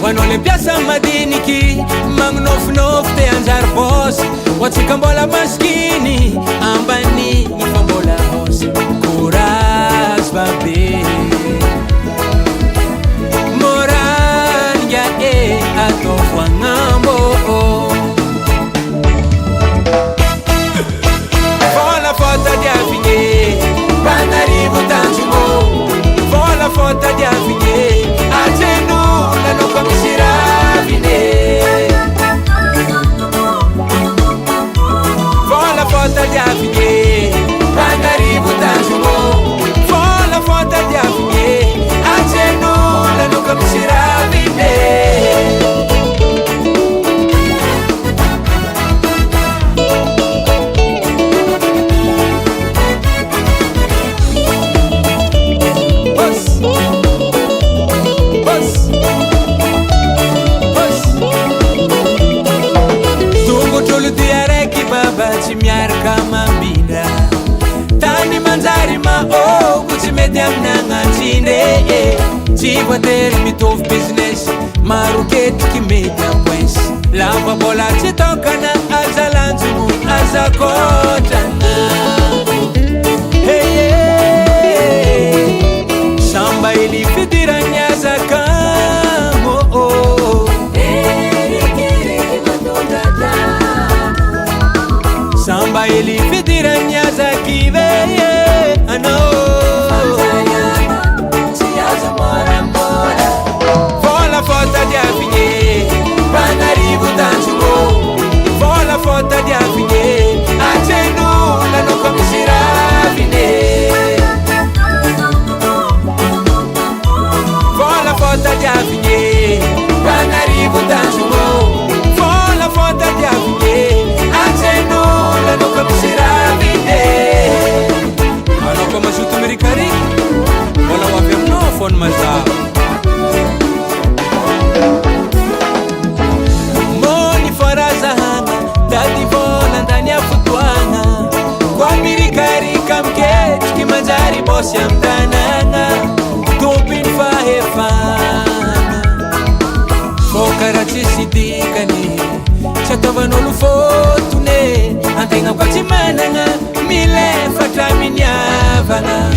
Wanole piasa madini ki magnof te anjar boss watsikambola maskini ambani ifambola hos courage babe moral ya atofwa ngambo vola foto di afinye banarivo tanzumo vola foto di afinye atenu no comisiravine vola foto di afinye banarivo tanzumo vola foto di afinye atenu no comisiravine tani manzari ma kuchimete amnanga chinde chiva ter mitov business maruket kimedia pwens lava bola chitokana azalanzu azakotana hey samba ili fidira nyaza kamo samba ili fidira nyaza kiveye ano vola foto di afinye banarivo tanzumo vola foto di afinye atenu la no comisiravine vola foto di afinye banarivo tanzumo vola foto di afinye atenu la no comisiravine ano como juto mericari vola wafia no fon maza moni farazahana dadi vola ndani ya futwana kwa mirikari kamke kimanjari bosi amtananga tupin fahefana fokara chisidikani chatavanolu fotune antenga kwa chimananga mile fatraminyavana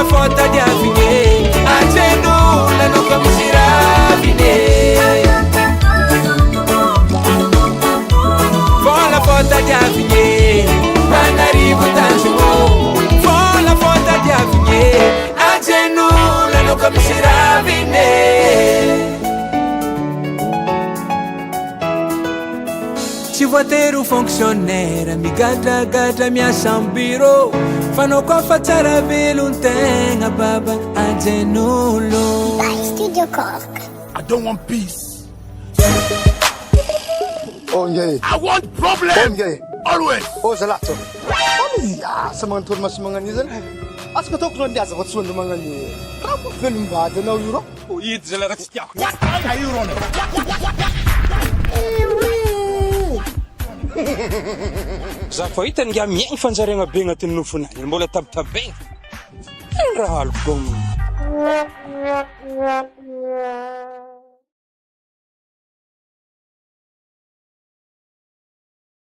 foto di afinye atenu la no comisiravine vola foto di afinye banarivo tanzumo vola foto di afinye atenu la no comisiravine ci vuoi ter un fonctionnaire mi gata mia sambiro fanno qua facciare veluntenga baba agenulo Dai Studio Cork. I don't want peace. Oh yeah. I want problem. Oh yeah. Always. Oh salato. Oh yeah. Sama ntur mas manganizel. Aska tok non dia sa watsun mangani. Kamu film ba da no euro. Oh yit zela ratsya. What are you running? Za fa hitany nga miaigny fanjariagna be agnatin'ny nofonay mbola tabitabegna raha aloko